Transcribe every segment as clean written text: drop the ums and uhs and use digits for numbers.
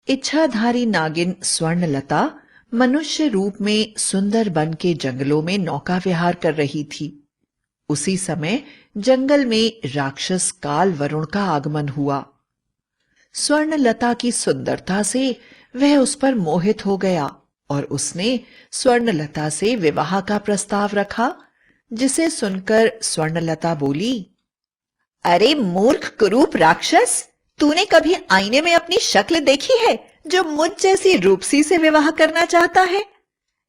इच्छाधारी नागिन स्वर्णलता मनुष्य रूप में सुंदर वन के जंगलों में नौका विहार कर रही थी। उसी समय जंगल में राक्षस काल वरुण का आगमन हुआ। स्वर्णलता की सुंदरता से वह उस पर मोहित हो गया और उसने स्वर्णलता से विवाह का प्रस्ताव रखा, जिसे सुनकर स्वर्णलता बोली, अरे मूर्ख कुरूप राक्षस, तूने कभी आईने में अपनी शक्ल देखी है जो मुझ जैसी रूपसी से विवाह करना चाहता है?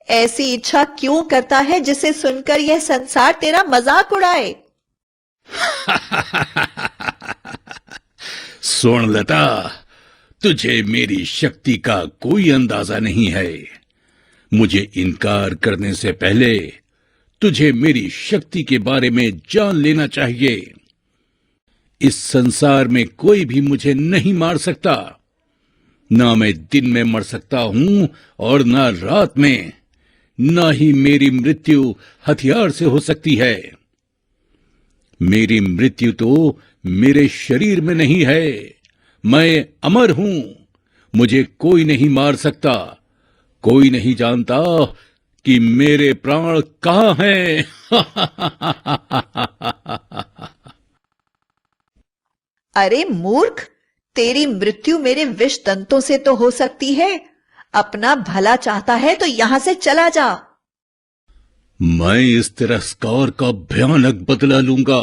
ऐसी इच्छा क्यों करता है जिसे सुनकर यह संसार तेरा मजाक उड़ाए? स्वर्णलता, तुझे मेरी शक्ति का कोई अंदाजा नहीं है। मुझे इनकार करने से पहले तुझे मेरी शक्ति के बारे में जान लेना चाहिए। इस संसार में कोई भी मुझे नहीं मार सकता। ना मैं दिन में मर सकता हूं और ना रात में। ना ही मेरी मृत्यु हथियार से हो सकती है। मेरी मृत्यु तो मेरे शरीर में नहीं है। मैं अमर हूं। मुझे कोई नहीं मार सकता। कोई नहीं जानता कि मेरे प्राण कहां हैं। अरे मूर्ख, तेरी मृत्यु मेरे विष दंतों से तो हो सकती है। अपना भला चाहता है तो यहां से चला जा। मैं इस तिरस्कार का भयानक बदला लूंगा।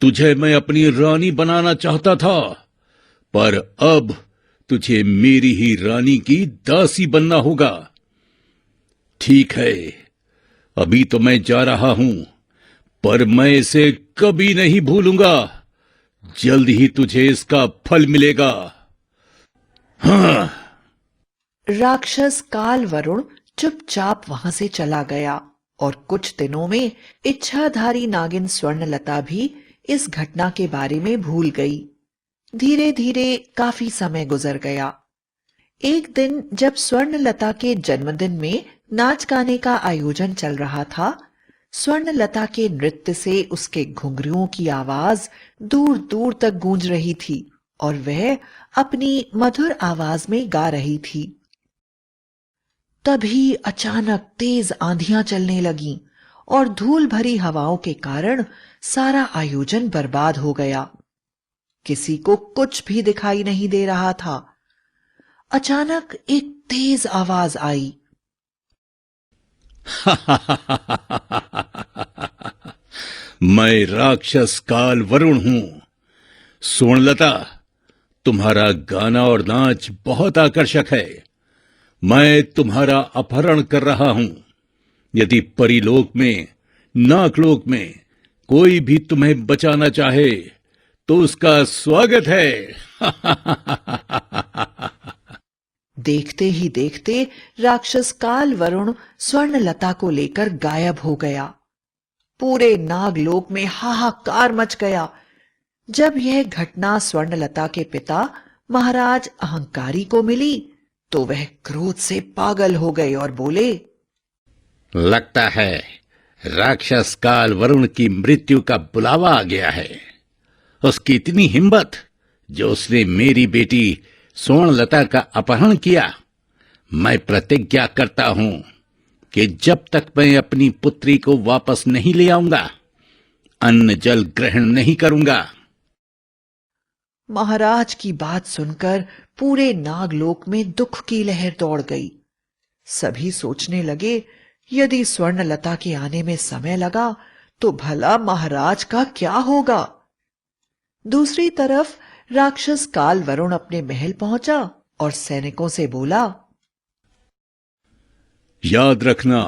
तुझे मैं अपनी रानी बनाना चाहता था, पर अब तुझे मेरी ही रानी की दासी बनना होगा। ठीक है, अभी तो मैं जा रहा हूं, पर मैं इसे कभी नहीं भूलूंगा। जल्द ही तुझे इसका फल मिलेगा। हाँ। राक्षस काल वरुण चुपचाप वहां से चला गया और कुछ दिनों में इच्छाधारी नागिन स्वर्णलता भी इस घटना के बारे में भूल गई। धीरे धीरे काफी समय गुजर गया। एक दिन जब स्वर्णलता के जन्मदिन में नाच गाने का आयोजन चल रहा था, स्वर्णलता के नृत्य से उसके घुंघरुओं की आवाज दूर दूर तक गूंज रही थी और वह अपनी मधुर आवाज में गा रही थी। तभी अचानक तेज आंधियां चलने लगीं और धूल भरी हवाओं के कारण सारा आयोजन बर्बाद हो गया। किसी को कुछ भी दिखाई नहीं दे रहा था। अचानक एक तेज आवाज आई। मैं राक्षस काल वरुण हूं। स्वर्णलता, तुम्हारा गाना और नाच बहुत आकर्षक है। मैं तुम्हारा अपहरण कर रहा हूं। यदि परीलोक में, नागलोक में कोई भी तुम्हें बचाना चाहे तो उसका स्वागत है। देखते ही देखते राक्षस काल वरुण स्वर्णलता को लेकर गायब हो गया। पूरे नागलोक में हाहाकार मच गया। जब यह घटना स्वर्णलता के पिता महाराज अहंकारी को मिली तो वह क्रोध से पागल हो गए और बोले, लगता है राक्षस काल वरुण की मृत्यु का बुलावा आ गया है। उसकी इतनी हिम्मत जो उसने मेरी बेटी स्वर्णलता का अपहरण किया। मैं प्रतिज्ञा करता हूं कि जब तक मैं अपनी पुत्री को वापस नहीं ले आऊंगा, अन्न जल ग्रहण नहीं करूंगा। महाराज की बात सुनकर पूरे नागलोक में दुख की लहर दौड़ गई। सभी सोचने लगे, यदि स्वर्णलता के आने में समय लगा तो भला महाराज का क्या होगा। दूसरी तरफ राक्षस काल वरुण अपने महल पहुंचा और सैनिकों से बोला, याद रखना,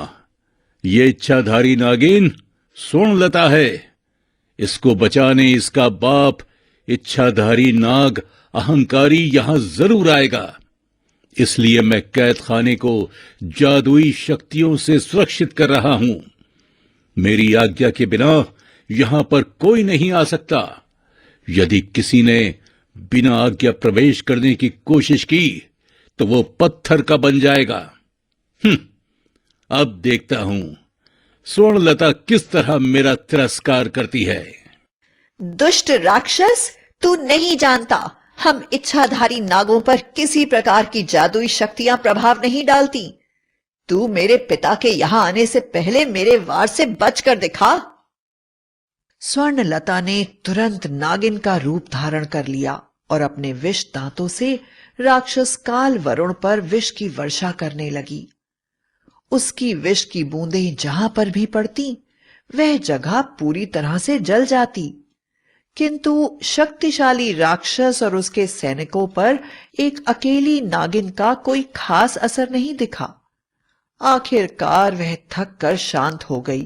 ये इच्छाधारी नागिन स्वर्णलता है। इसको बचाने इसका बाप इच्छाधारी नाग अहंकारी यहां जरूर आएगा। इसलिए मैं कैद खाने को जादुई शक्तियों से सुरक्षित कर रहा हूं। मेरी आज्ञा के बिना यहां पर कोई नहीं आ सकता। यदि किसी ने बिना आज्ञा प्रवेश करने की कोशिश की तो वो पत्थर का बन जाएगा। अब देखता हूं स्वर्णलता किस तरह मेरा तिरस्कार करती है। दुष्ट राक्षस, तू नहीं जानता हम इच्छाधारी नागों पर किसी प्रकार की जादुई शक्तियां प्रभाव नहीं डालती। तू मेरे पिता के यहां आने से पहले मेरे वार से बचकर दिखा। स्वर्णलता ने तुरंत नागिन का रूप धारण कर लिया और अपने विष दांतों से राक्षस काल वरुण पर विष की वर्षा करने लगी। उसकी विष की बूंदें जहां पर भी पड़ती, वह जगह पूरी तरह से जल जाती। किंतु शक्तिशाली राक्षस और उसके सैनिकों पर एक अकेली नागिन का कोई खास असर नहीं दिखा। आखिरकार वह थक कर शांत हो गई।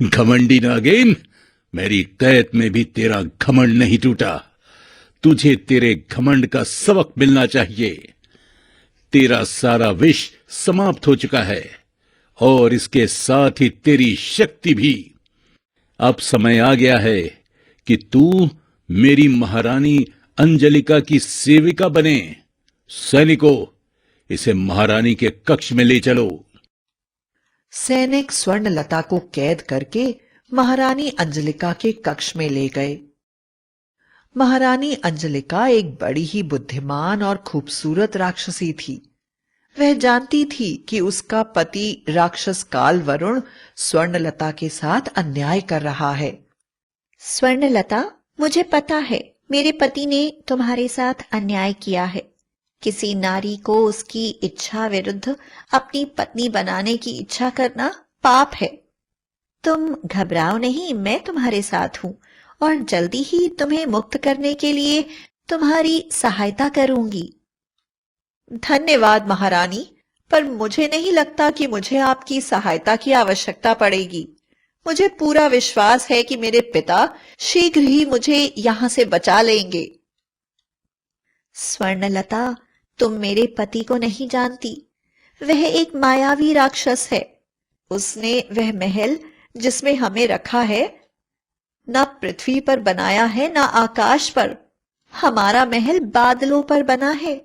घमंडी नागिन, मेरी कैद में भी तेरा घमंड नहीं टूटा। तुझे तेरे घमंड का सबक मिलना चाहिए। तेरा सारा विष समाप्त हो चुका है और इसके साथ ही तेरी शक्ति भी। अब समय आ गया है कि तू मेरी महारानी अंजलिका की सेविका बने। सैनिकों, इसे महारानी के कक्ष में ले चलो। सैनिक स्वर्णलता को कैद करके महारानी अंजलिका के कक्ष में ले गए। महारानी अंजलिका एक बड़ी ही बुद्धिमान और खूबसूरत राक्षसी थी। वह जानती थी कि उसका पति राक्षस काल वरुण स्वर्णलता के साथ अन्याय कर रहा है। स्वर्णलता, मुझे पता है मेरे पति ने तुम्हारे साथ अन्याय किया है। किसी नारी को उसकी इच्छा विरुद्ध अपनी पत्नी बनाने की इच्छा करना पाप है। तुम घबराओ नहीं, मैं तुम्हारे साथ हूं और जल्दी ही तुम्हें मुक्त करने के लिए तुम्हारी सहायता करूंगी। धन्यवाद महारानी, पर मुझे नहीं लगता कि मुझे आपकी सहायता की आवश्यकता पड़ेगी। मुझे पूरा विश्वास है कि मेरे पिता शीघ्र ही मुझे यहां से बचा लेंगे। स्वर्णलता, तुम मेरे पति को नहीं जानती। वह एक मायावी राक्षस है। उसने वह महल जिसमें हमें रखा है, ना पृथ्वी पर बनाया है ना आकाश पर। हमारा महल बादलों पर बना है,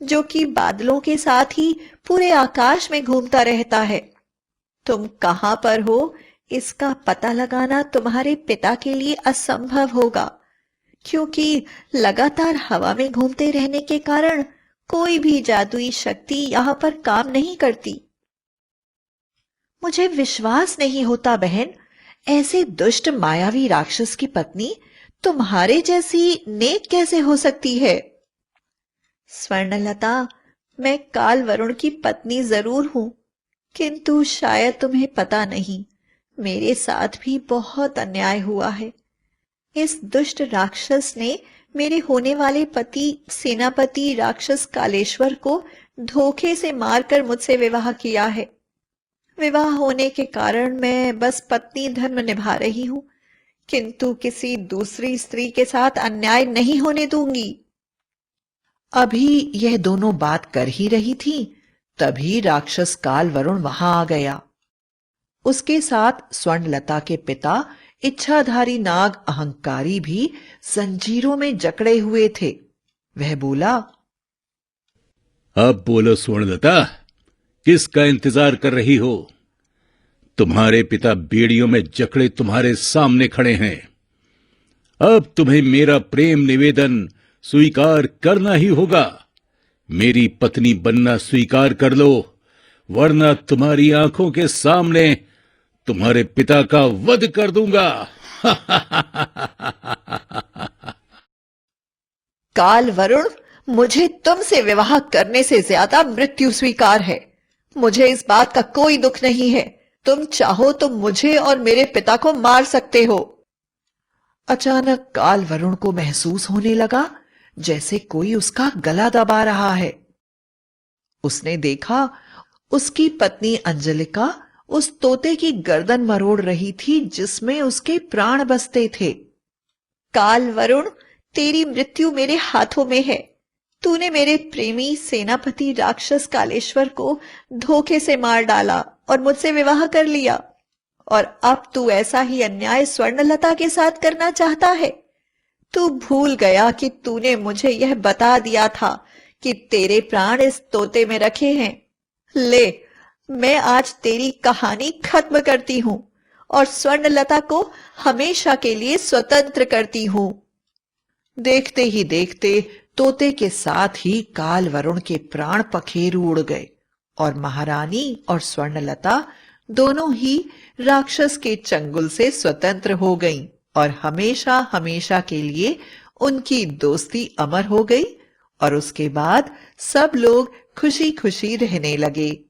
जो कि बादलों के साथ ही पूरे आकाश में घूमता रहता है। तुम कहां पर हो, इसका पता लगाना तुम्हारे पिता के लिए असंभव होगा, क्योंकि लगातार हवा में घूमते रहने के कारण कोई भी जादुई शक्ति यहां पर काम नहीं करती। मुझे विश्वास नहीं होता बहन, ऐसे दुष्ट मायावी राक्षस की पत्नी तुम्हारे जैसी नेक कैसे हो सकती है? स्वर्णलता, मैं काल वरुण की पत्नी जरूर हूं, किंतु शायद तुम्हें पता नहीं, मेरे साथ भी बहुत अन्याय हुआ है। इस दुष्ट राक्षस ने मेरे होने वाले पति सेनापति राक्षस कालेश्वर को धोखे से मारकर मुझसे विवाह किया है। विवाह होने के कारण मैं बस पत्नी धर्म निभा रही हूं, किंतु किसी दूसरी स्त्री के साथ अन्याय नहीं होने दूंगी। अभी यह दोनों बात कर ही रही थी, तभी राक्षस काल वरुण वहां आ गया। उसके साथ स्वर्णलता के पिता इच्छाधारी नाग अहंकारी भी जंजीरों में जकड़े हुए थे। वह बोला, अब बोलो स्वर्णलता, किसका इंतजार कर रही हो? तुम्हारे पिता बेड़ियों में जकड़े तुम्हारे सामने खड़े हैं। अब तुम्हें मेरा प्रेम निवेदन स्वीकार करना ही होगा। मेरी पत्नी बनना स्वीकार कर लो, वरना तुम्हारी आंखों के सामने तुम्हारे पिता का वध कर दूंगा। काल वरुण, मुझे तुमसे विवाह करने से ज्यादा मृत्यु स्वीकार है। मुझे इस बात का कोई दुख नहीं है। तुम चाहो तो मुझे और मेरे पिता को मार सकते हो। अचानक काल वरुण को महसूस होने लगा जैसे कोई उसका गला दबा रहा है। उसने देखा उसकी पत्नी अंजलिका उस तोते की गर्दन मरोड़ रही थी जिसमें उसके प्राण बसते थे। काल वरुण, तेरी मृत्यु मेरे हाथों में है। तूने मेरे प्रेमी सेनापति राक्षस कालेश्वर को धोखे से मार डाला और मुझसे विवाह कर लिया, और अब तू ऐसा ही अन्याय स्वर्णलता के साथ करना चाहता है। तू भूल गया कि तूने मुझे यह बता दिया था कि तेरे प्राण इस तोते में रखे हैं। ले, मैं आज तेरी कहानी खत्म करती हूं और स्वर्णलता को हमेशा के लिए स्वतंत्र करती हूँ। देखते ही देखते तोते के साथ ही काल वरुण के प्राण पखेरु उड़ गए और महारानी और स्वर्णलता दोनों ही राक्षस के चंगुल से स्वतंत्र हो गईं और हमेशा हमेशा के लिए उनकी दोस्ती अमर हो गई और उसके बाद सब लोग खुशी खुशी रहने लगे।